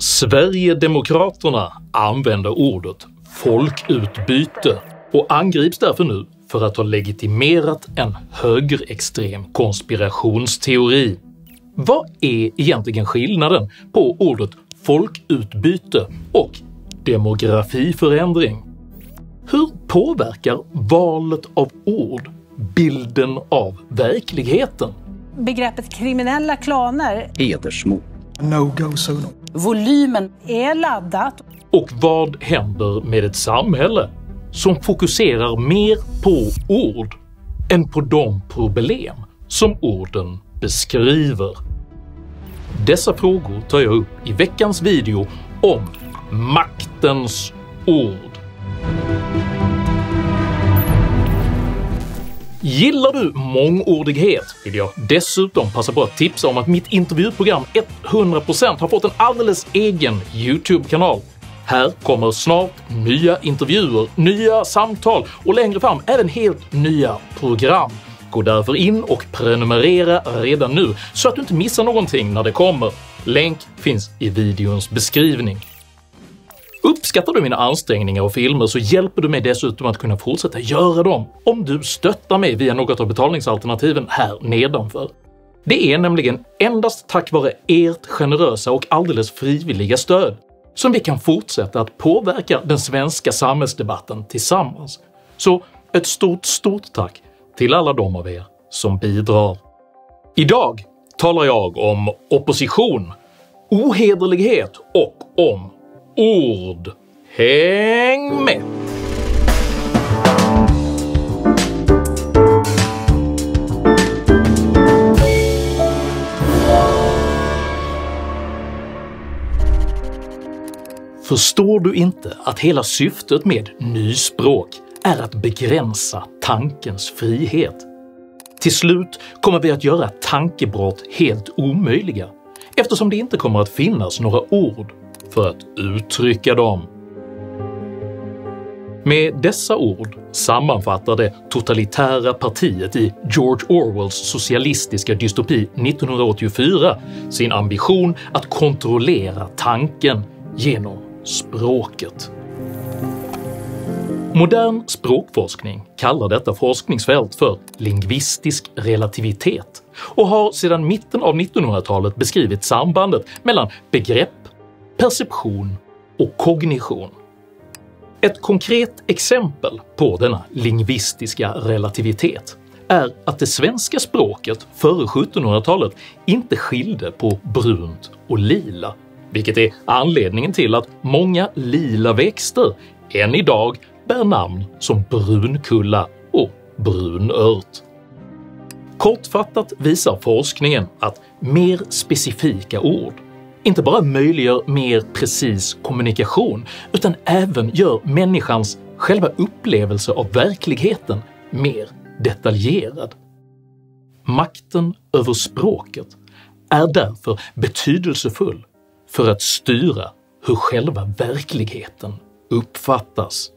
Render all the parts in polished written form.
Sverigedemokraterna använder ordet folkutbyte och angrips därför nu för att ha legitimerat en högerextrem konspirationsteori. Vad är egentligen skillnaden på ordet folkutbyte och demografiförändring? Hur påverkar valet av ord bilden av verkligheten? Begreppet kriminella klaner, hedersmord, no-go-zoner, volymen är laddat. Och vad händer med ett samhälle som fokuserar mer på ord än på de problem som orden beskriver? Dessa frågor tar jag upp i veckans video om maktens ord. Gillar du mångordighet vill jag dessutom passa på att tipsa om att mitt intervjuprogram 100% har fått en alldeles egen YouTube-kanal. Här kommer snart nya intervjuer, nya samtal och längre fram även helt nya program. Gå därför in och prenumerera redan nu så att du inte missar någonting när det kommer. Länk finns i videons beskrivning. Uppskattar du mina ansträngningar och filmer så hjälper du mig dessutom att kunna fortsätta göra dem om du stöttar mig via något av betalningsalternativen här nedanför. Det är nämligen endast tack vare ert generösa och alldeles frivilliga stöd som vi kan fortsätta att påverka den svenska samhällsdebatten tillsammans. Så ett stort tack till alla de av er som bidrar. Idag talar jag om opposition, ohederlighet och om ord. Häng med! Förstår du inte att hela syftet med nyspråk är att begränsa tankens frihet? Till slut kommer vi att göra tankebrott helt omöjliga eftersom det inte kommer att finnas några ord för att uttrycka dem. Med dessa ord sammanfattar det totalitära partiet i George Orwells socialistiska dystopi 1984 sin ambition att kontrollera tanken genom språket. Modern språkforskning kallar detta forskningsfält för lingvistisk relativitet och har sedan mitten av 1900-talet beskrivit sambandet mellan begrepp, perception och kognition. Ett konkret exempel på denna lingvistiska relativitet är att det svenska språket före 1700-talet inte skilde på brunt och lila, vilket är anledningen till att många lila växter än idag bär namn som brunkulla och brunört. Kortfattat visar forskningen att mer specifika ord inte bara möjliggör mer precis kommunikation utan även gör människans själva upplevelse av verkligheten mer detaljerad. Makten över språket är därför betydelsefull för att styra hur själva verkligheten uppfattas.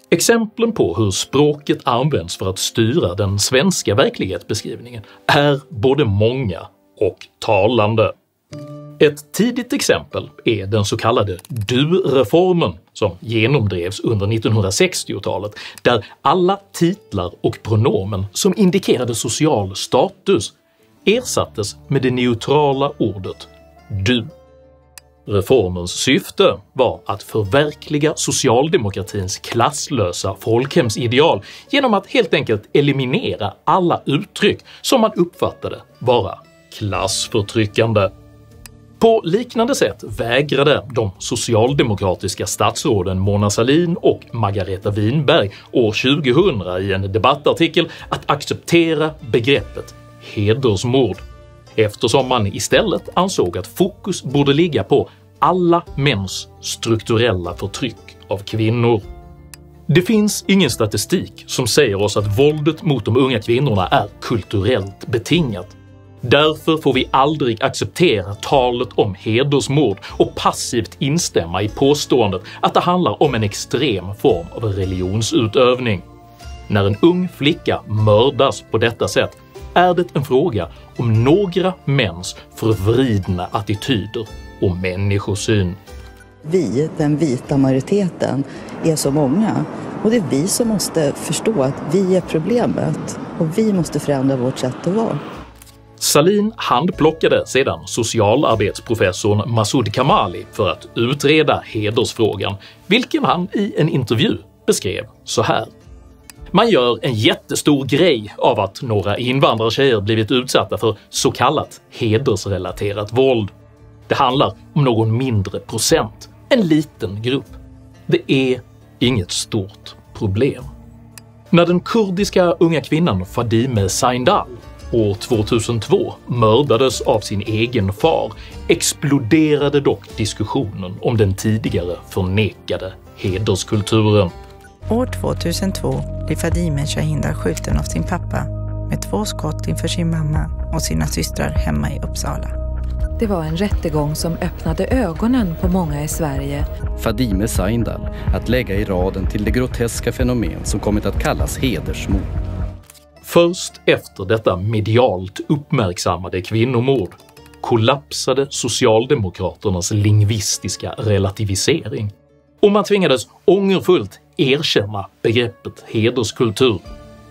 Exemplen på hur språket används för att styra den svenska verklighetsbeskrivningen är både många och talande. Ett tidigt exempel är den så kallade du-reformen som genomdrevs under 1960-talet, där alla titlar och pronomen som indikerade social status ersattes med det neutrala ordet du. Reformens syfte var att förverkliga socialdemokratins klasslösa folkhemsideal genom att helt enkelt eliminera alla uttryck som man uppfattade vara klassförtryckande. På liknande sätt vägrade de socialdemokratiska statsråden Mona Sahlin och Margareta Winberg år 2000 i en debattartikel att acceptera begreppet hedersmord, eftersom man istället ansåg att fokus borde ligga på alla mäns strukturella förtryck av kvinnor. Det finns ingen statistik som säger oss att våldet mot de unga kvinnorna är kulturellt betingat. Därför får vi aldrig acceptera talet om hedersmord och passivt instämma i påståendet att det handlar om en extrem form av religionsutövning. När en ung flicka mördas på detta sätt är det en fråga om några mäns förvridna attityder och människosyn. Vi, den vita majoriteten, är så många. Och det är vi som måste förstå att vi är problemet. Och vi måste förändra vårt sätt att vara. Sahlin handplockade sedan socialarbetsprofessorn Masoud Kamali för att utreda hedersfrågan, vilken han i en intervju beskrev så här. Man gör en jättestor grej av att några invandrartjejer blivit utsatta för så kallat hedersrelaterat våld. Det handlar om någon mindre procent, en liten grupp. Det är inget stort problem. När den kurdiska unga kvinnan Fadime Sahindal år 2002 mördades av sin egen far exploderade dock diskussionen om den tidigare förnekade hederskulturen. År 2002 blev Fadime Sahindal skjuten av sin pappa med 2 skott inför sin mamma och sina systrar hemma i Uppsala. Det var en rättegång som öppnade ögonen på många i Sverige. Fadime Sahindal att lägga i raden till det groteska fenomen som kommit att kallas hedersmord. Först efter detta medialt uppmärksammade kvinnomord kollapsade Socialdemokraternas lingvistiska relativisering och man tvingades ångerfullt erkänna begreppet hederskultur,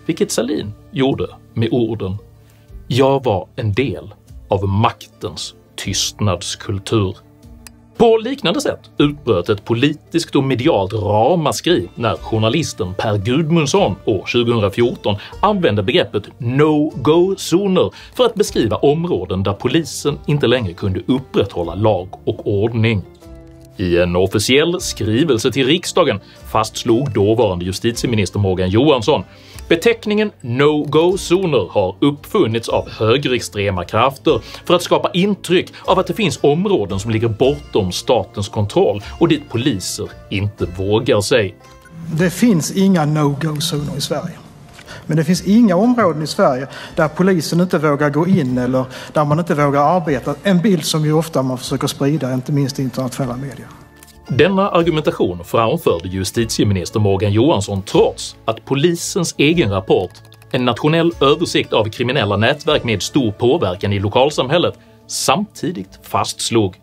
vilket Sahlin gjorde med orden “Jag var en del av maktens tystnadskultur”. På liknande sätt utbröt ett politiskt och medialt ramaskri när journalisten Per Gudmundsson år 2014 använde begreppet no-go-zoner för att beskriva områden där polisen inte längre kunde upprätthålla lag och ordning. I en officiell skrivelse till riksdagen fastslog dåvarande justitieminister Morgan Johansson beteckningen no-go-zoner har uppfunnits av högerextrema krafter för att skapa intryck av att det finns områden som ligger bortom statens kontroll och dit poliser inte vågar sig. Det finns inga no-go-zoner i Sverige. Men det finns inga områden i Sverige där polisen inte vågar gå in eller där man inte vågar arbeta. En bild som ju ofta man försöker sprida, inte minst i internationella medier. Denna argumentation framförde justitieminister Morgan Johansson trots att polisens egen rapport, en nationell översikt av kriminella nätverk med stor påverkan i lokalsamhället, samtidigt fastslog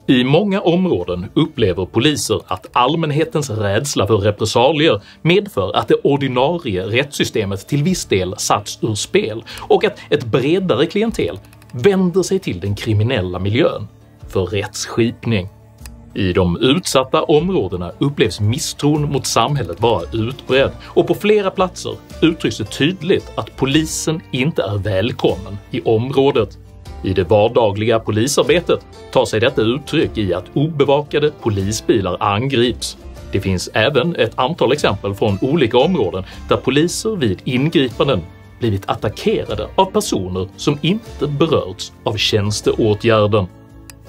i många områden upplever poliser att allmänhetens rädsla för repressalier medför att det ordinarie rättssystemet till viss del satts ur spel och att ett bredare klientel vänder sig till den kriminella miljön för rättsskipning. I de utsatta områdena upplevs misstron mot samhället vara utbredd och på flera platser uttrycks det tydligt att polisen inte är välkommen i området. I det vardagliga polisarbetet tar sig detta uttryck i att obevakade polisbilar angrips. Det finns även ett antal exempel från olika områden där poliser vid ingripanden blivit attackerade av personer som inte berörts av tjänsteåtgärden.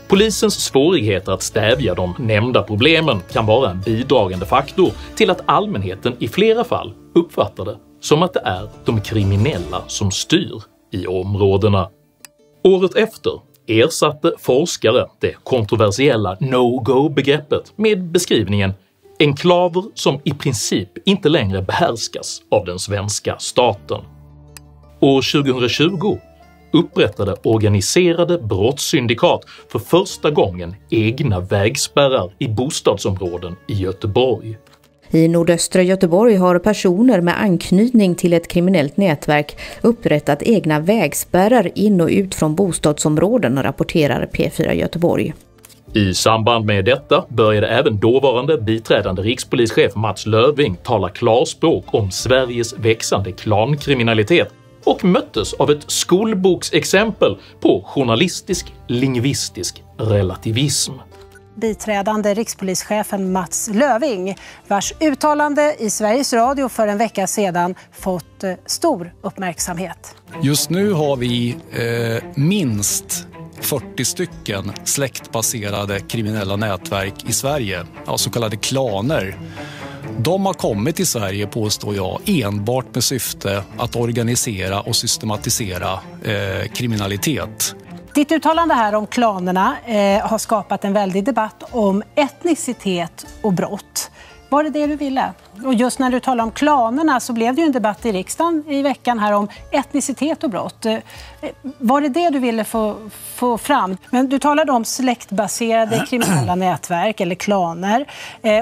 Polisens svårigheter att stävja de nämnda problemen kan vara en bidragande faktor till att allmänheten i flera fall uppfattar det som att det är de kriminella som styr i områdena. Året efter ersatte forskare det kontroversiella no-go-begreppet med beskrivningen enklaver som i princip inte längre behärskas av den svenska staten. År 2020 upprättade organiserade brottssyndikat för första gången egna vägspärrar i bostadsområden i Göteborg. I nordöstra Göteborg har personer med anknytning till ett kriminellt nätverk upprättat egna vägspärrar in och ut från bostadsområden, rapporterar P4 Göteborg. I samband med detta började även dåvarande biträdande rikspolischef Mats Löfving tala klarspråk om Sveriges växande klankriminalitet och möttes av ett skolboksexempel på journalistisk lingvistisk relativism. Biträdande rikspolischefen Mats Löfving, vars uttalande i Sveriges Radio för en vecka sedan fått stor uppmärksamhet. Just nu har vi minst 40 stycken släktbaserade kriminella nätverk i Sverige, så kallade klaner. De har kommit till Sverige, påstår jag, enbart med syfte att organisera och systematisera kriminalitet. Ditt uttalande här om klanerna har skapat en väldig debatt om etnicitet och brott. Var det det du ville? Och just när du talar om klanerna så blev det ju en debatt i riksdagen i veckan här om etnicitet och brott. Var det det du ville få fram? Men du talade om släktbaserade kriminella nätverk eller klaner.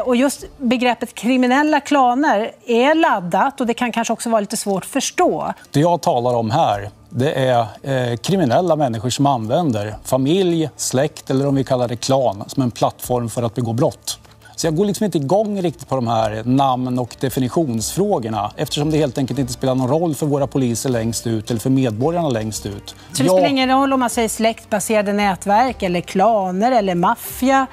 Och just begreppet kriminella klaner är laddat och det kan kanske också vara lite svårt att förstå. Det jag talar om här, det är kriminella människor som använder familj, släkt eller om vi kallar det klan som en plattform för att begå brott. Så jag går liksom inte igång riktigt på de här namn- och definitionsfrågorna eftersom det helt enkelt inte spelar någon roll för våra poliser längst ut eller för medborgarna längst ut. Så det spelar ingen roll om man säger släktbaserade nätverk eller klaner eller maffia?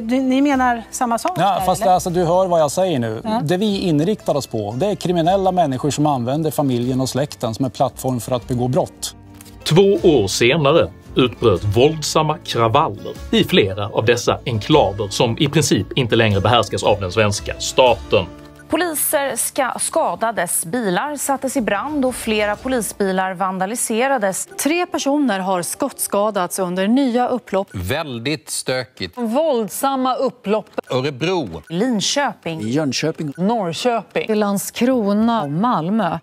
Ni menar samma sak? Ja, där, fast alltså, du hör vad jag säger nu. Ja. Det vi inriktar oss på, det är kriminella människor som använder familjen och släkten som en plattform för att begå brott. 2 år senare utbröt våldsamma kravaller i flera av dessa enklaver som i princip inte längre behärskas av den svenska staten. Poliser skadades, bilar sattes i brand och flera polisbilar vandaliserades. 3 personer har skottskadats under nya upplopp. Väldigt stökigt. Våldsamma upplopp. Örebro. Linköping. Jönköping. Norrköping. Landskrona och Malmö.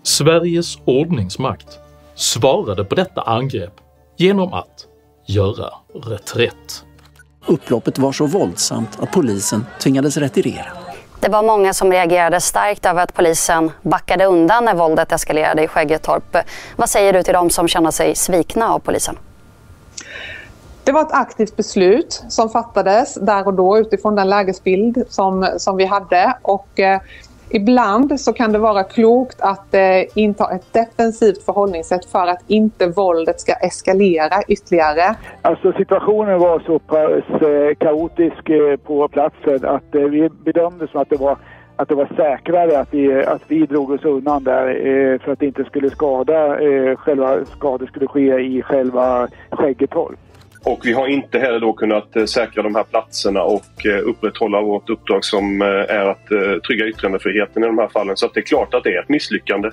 Sveriges ordningsmakt svarade på detta angrepp genom att göra reträtt. Upploppet var så våldsamt att polisen tvingades retirera. Det var många som reagerade starkt över att polisen backade undan när våldet eskalerade i Skäggetorp. Vad säger du till dem som känner sig svikna av polisen? Det var ett aktivt beslut som fattades där och då utifrån den lägesbild som vi hade. Och ibland så kan det vara klokt att inta ett defensivt förhållningssätt för att inte våldet ska eskalera ytterligare. Alltså situationen var så pass kaotisk på platsen att vi bedömde som att det var säkrare att vi drog oss undan där för att det inte skulle själva skador skulle ske i själva Skäggetorp. Och vi har inte heller då kunnat säkra de här platserna och upprätthålla vårt uppdrag som är att trygga yttrandefriheten i de här fallen. Så att det är klart att det är ett misslyckande.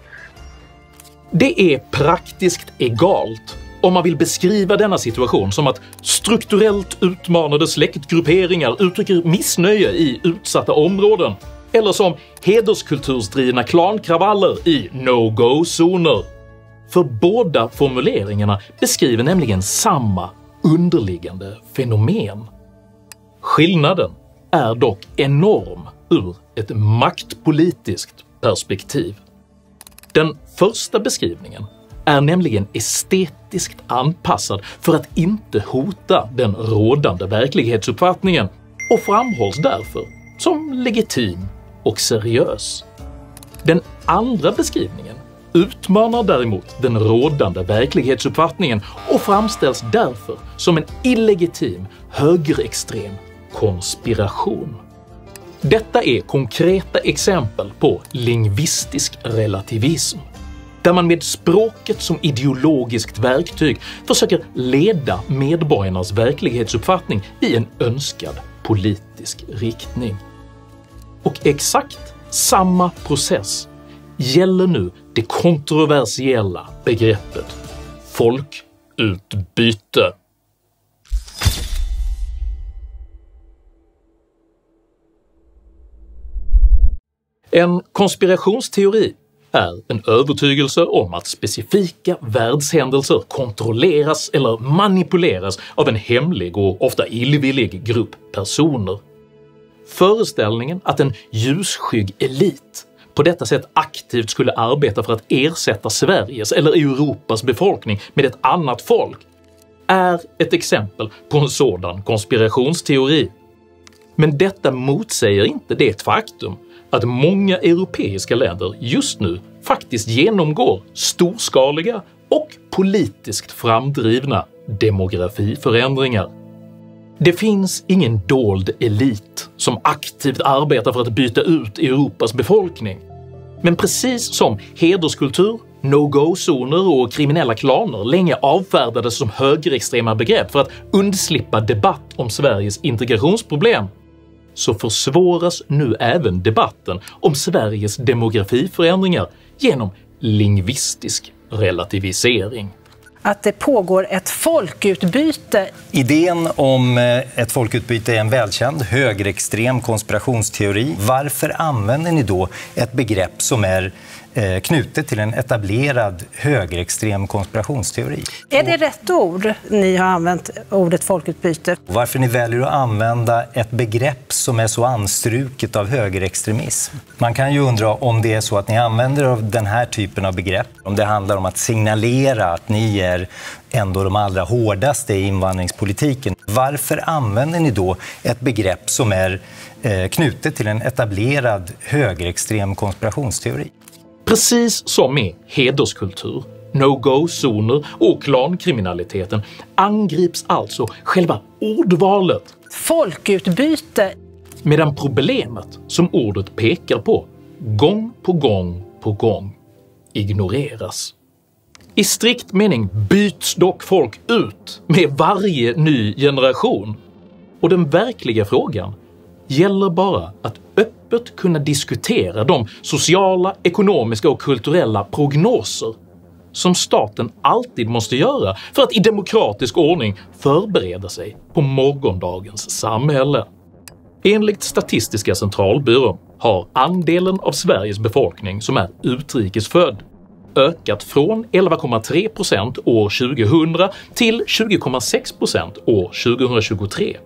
Det är praktiskt egalt om man vill beskriva denna situation som att strukturellt utmanade släktgrupperingar uttrycker missnöje i utsatta områden eller som hederskultursdrivna klankravaller i no-go-zoner. För båda formuleringarna beskriver nämligen samma underliggande fenomen. Skillnaden är dock enorm ur ett maktpolitiskt perspektiv. Den första beskrivningen är nämligen estetiskt anpassad för att inte hota den rådande verklighetsuppfattningen och framhålls därför som legitim och seriös. Den andra beskrivningen utmanar däremot den rådande verklighetsuppfattningen och framställs därför som en illegitim högerextrem konspiration. Detta är konkreta exempel på lingvistisk relativism, där man med språket som ideologiskt verktyg försöker leda medborgarnas verklighetsuppfattning i en önskad politisk riktning. Och exakt samma process gäller nu det kontroversiella begreppet folkutbyte. En konspirationsteori är en övertygelse om att specifika världshändelser kontrolleras eller manipuleras av en hemlig och ofta illvillig grupp personer. Föreställningen att en ljusskygg elit på detta sätt aktivt skulle arbeta för att ersätta Sveriges eller Europas befolkning med ett annat folk är ett exempel på en sådan konspirationsteori. Men detta motsäger inte det faktum att många europeiska länder just nu faktiskt genomgår storskaliga och politiskt framdrivna demografiförändringar. Det finns ingen dold elit som aktivt arbetar för att byta ut Europas befolkning. Men precis som hederskultur, no-go-zoner och kriminella klaner länge avfärdades som högerextrema begrepp för att undslippa debatt om Sveriges integrationsproblem, så försvåras nu även debatten om Sveriges demografiförändringar genom lingvistisk relativisering. att det pågår ett folkutbyte. Idén om ett folkutbyte är en välkänd högerextrem konspirationsteori. Varför använder ni då ett begrepp som är knutet till en etablerad högerextrem konspirationsteori? Är det rätt ord ni har använt, ordet folkutbyte? Varför ni väljer att använda ett begrepp som är så anstruket av högerextremism? Man kan ju undra om det är så att ni använder av den här typen av begrepp. Om det handlar om att signalera att ni är ändå de allra hårdaste i invandringspolitiken. Varför använder ni då ett begrepp som är knutet till en etablerad högerextrem konspirationsteori? Precis som med hederskultur, no-go-zoner och klankriminaliteten angrips alltså själva ordvalet. Folkutbyte. Medan problemet som ordet pekar på gång på gång ignoreras. I strikt mening byts dock folk ut med varje ny generation. Och den verkliga frågan gäller bara att öppet kunna diskutera de sociala, ekonomiska och kulturella prognoser som staten alltid måste göra för att i demokratisk ordning förbereda sig på morgondagens samhälle. Enligt Statistiska centralbyrån har andelen av Sveriges befolkning som är utrikesfödd ökat från 11,3% år 2000 till 20,6% år 2023.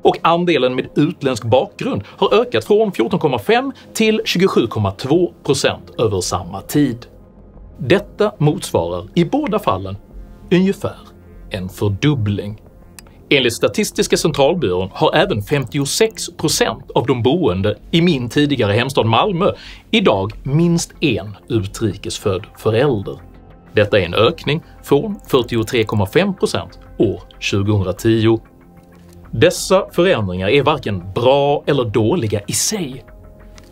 Och andelen med utländsk bakgrund har ökat från 14,5% till 27,2% över samma tid. Detta motsvarar i båda fallen ungefär en fördubbling. Enligt Statistiska centralbyrån har även 56% av de boende i min tidigare hemstad Malmö idag minst en utrikesfödd förälder. Detta är en ökning från 43,5% år 2010. Dessa förändringar är varken bra eller dåliga i sig.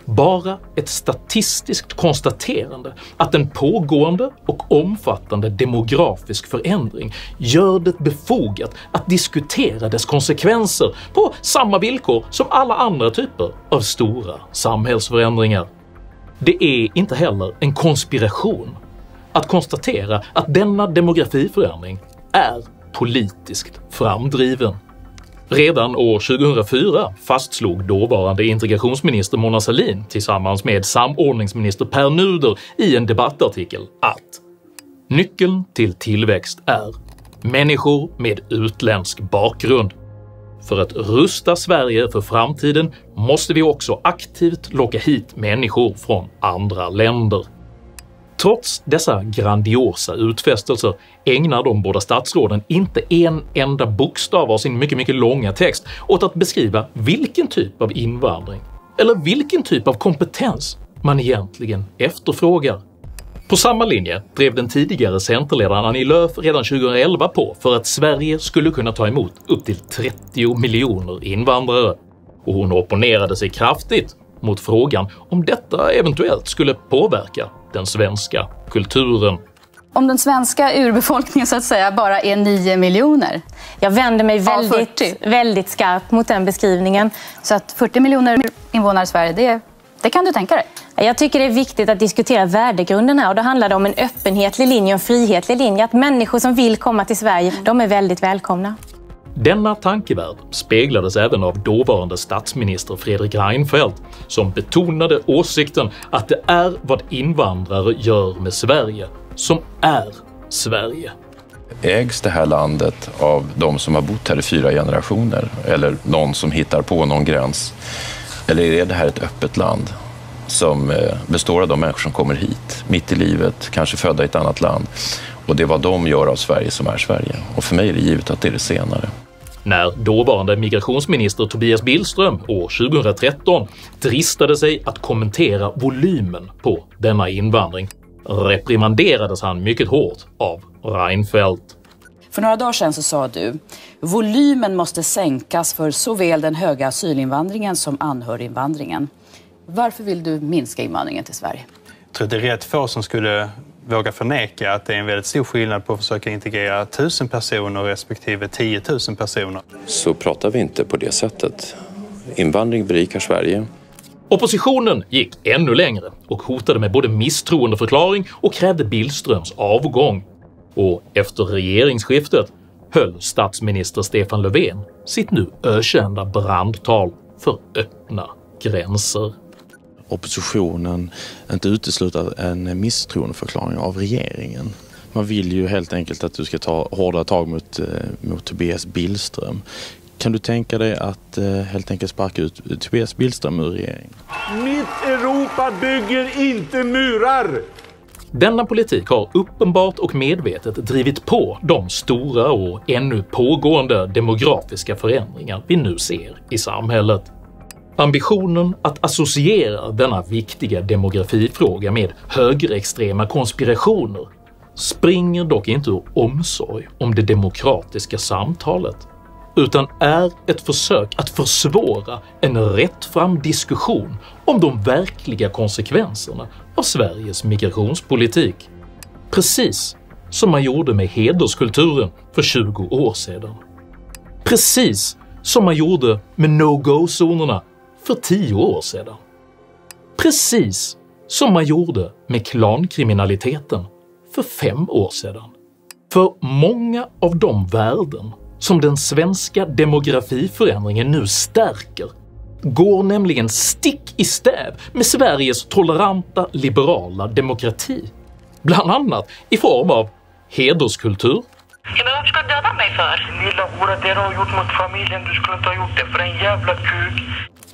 Bara ett statistiskt konstaterande att en pågående och omfattande demografisk förändring gör det befogat att diskutera dess konsekvenser på samma villkor som alla andra typer av stora samhällsförändringar. Det är inte heller en konspiration att konstatera att denna demografiförändring är politiskt framdriven. Redan år 2004 fastslog dåvarande integrationsminister Mona Sahlin tillsammans med samordningsminister Per Nuder i en debattartikel att nyckeln till tillväxt är människor med utländsk bakgrund. För att rusta Sverige för framtiden måste vi också aktivt locka hit människor från andra länder. Trots dessa grandiosa utfästelser ägnar de båda statsråden inte en enda bokstav av sin mycket långa text åt att beskriva vilken typ av invandring eller vilken typ av kompetens man egentligen efterfrågar. På samma linje drev den tidigare centerledaren Annie Lööf redan 2011 på för att Sverige skulle kunna ta emot upp till 30 miljoner invandrare, och hon opponerade sig kraftigt mot frågan om detta eventuellt skulle påverka den svenska kulturen. Om den svenska urbefolkningen så att säga bara är 9 miljoner. Jag vänder mig väldigt skarpt mot den beskrivningen. Så att 40 miljoner invånare i Sverige, det kan du tänka dig? Jag tycker det är viktigt att diskutera värdegrunden här, och då handlar det om en öppenhetlig linje och en frihetlig linje. Att människor som vill komma till Sverige, de är väldigt välkomna. Denna tankevärld speglades även av dåvarande statsminister Fredrik Reinfeldt, som betonade åsikten att det är vad invandrare gör med Sverige som är Sverige. Ägs det här landet av de som har bott här i 4 generationer eller någon som hittar på någon gräns? Eller är det här ett öppet land som består av de människor som kommer hit mitt i livet, kanske födda i ett annat land, och det är vad de gör av Sverige som är Sverige? Och för mig är det givet att det är det senare. När dåvarande migrationsminister Tobias Billström år 2013 dristade sig att kommentera volymen på denna invandring reprimanderades han mycket hårt av Reinfeldt. För några dagar sedan så sa du: volymen måste sänkas för såväl den höga asylinvandringen som anhöriginvandringen. Varför vill du minska invandringen till Sverige? Jag tror att det är rätt få som skulle våga förneka att det är en väldigt stor skillnad på att försöka integrera 1000 personer respektive 10 000 personer. Så pratar vi inte på det sättet. Invandring berikar Sverige. Oppositionen gick ännu längre och hotade med både misstroendeförklaring och krävde Billströms avgång. och efter regeringsskiftet höll statsminister Stefan Löfven sitt nu ökända brandtal för öppna gränser. Oppositionen inte utesluta en misstroendeförklaring av regeringen. Man vill ju helt enkelt att du ska ta hårda tag mot Tobias Billström. Kan du tänka dig att helt enkelt sparka ut Tobias Billström ur regeringen? Mitt Europa bygger inte murar! Denna politik har uppenbart och medvetet drivit på de stora och ännu pågående demografiska förändringar vi nu ser i samhället. Ambitionen att associera denna viktiga demografifråga med högerextrema konspirationer springer dock inte ur omsorg om det demokratiska samtalet, utan är ett försök att försvåra en rättfram diskussion om de verkliga konsekvenserna av Sveriges migrationspolitik. Precis som man gjorde med hederskulturen för 20 år sedan. Precis som man gjorde med no-go-zonerna för 10 år sedan. Precis som man gjorde med klankriminaliteten för 5 år sedan. För många av de värden som den svenska demografiförändringen nu stärker går nämligen stick i stäv med Sveriges toleranta liberala demokrati. Bland annat i form av hederskultur. Men vad ska du döda mig för? Lilla hora, det du har gjort mot familjen, du skulle inte ha gjort det för en jävla kuk.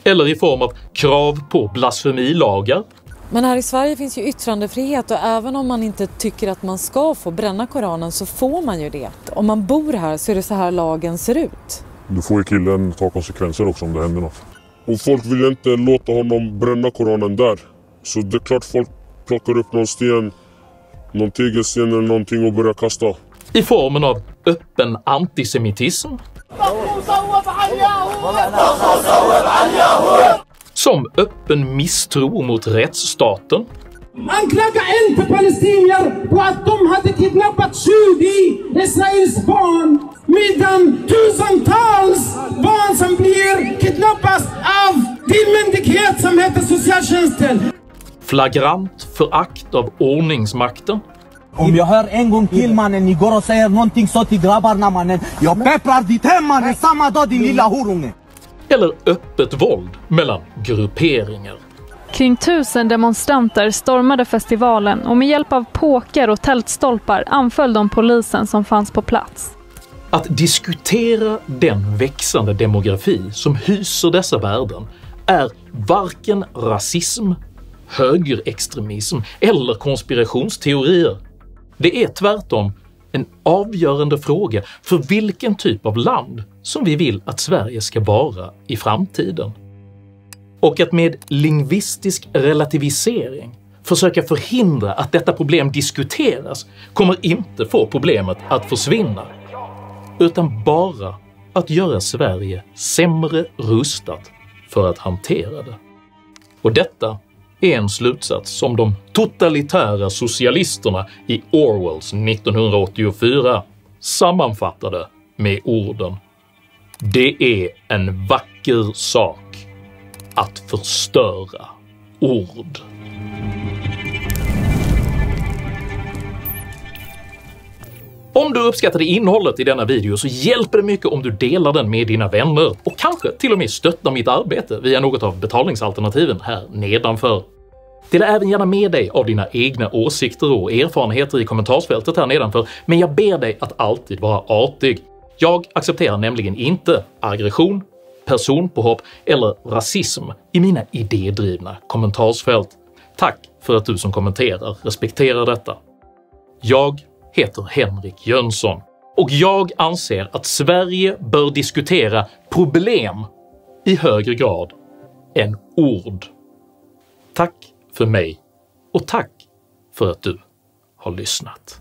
Eller i form av krav på blasfemilagar. Men här i Sverige finns ju yttrandefrihet och även om man inte tycker att man ska få bränna Koranen så får man ju det. Om man bor här så är det så här lagen ser ut. Du får ju killen ta konsekvenser också om det händer något. Och folk vill inte låta honom bränna Koranen där. Så det är klart folk plockar upp någon sten, någon tegelsten eller någonting och börjar kasta. I formen av öppen antisemitism. Som öppen misstro mot rättsstaten. Anklaga inte palestinier på att de hade kidnappat 20 Israels barn medan tusentals barn som blir kidnappas av din myndighet som heter socialtjänsten. Flagrant förakt av ordningsmakten. Om jag hör en gång till mannen, ni går och säger någonting så till grabbarna mannen. Jag pepprar ditt hem mannen samma dag din lilla horunge. Eller öppet våld mellan grupperingar. Kring 1000 demonstranter stormade festivalen och med hjälp av påkar och tältstolpar anföll de polisen som fanns på plats. Att diskutera den växande demografi som hyser dessa värden är varken rasism, högerextremism eller konspirationsteorier. Det är tvärtom en avgörande fråga för vilken typ av land som vi vill att Sverige ska vara i framtiden. Och att med lingvistisk relativisering försöka förhindra att detta problem diskuteras kommer inte få problemet att försvinna, utan bara att göra Sverige sämre rustat för att hantera det. Och detta är en slutsats som de totalitära socialisterna i Orwells 1984 sammanfattade med orden: det är en vacker sak att förstöra ord. Om du uppskattade innehållet i denna video så hjälper det mycket om du delar den med dina vänner och kanske till och med stöttar mitt arbete via något av betalningsalternativen här nedanför. Dela även gärna med dig av dina egna åsikter och erfarenheter i kommentarsfältet här nedanför, men jag ber dig att alltid vara artig. Jag accepterar nämligen inte aggression, personpåhopp eller rasism i mina idédrivna kommentarsfält. Tack för att du som kommenterar respekterar detta. Jag heter Henrik Jönsson och jag anser att Sverige bör diskutera problem i högre grad än ord. Tack för mig och tack för att du har lyssnat.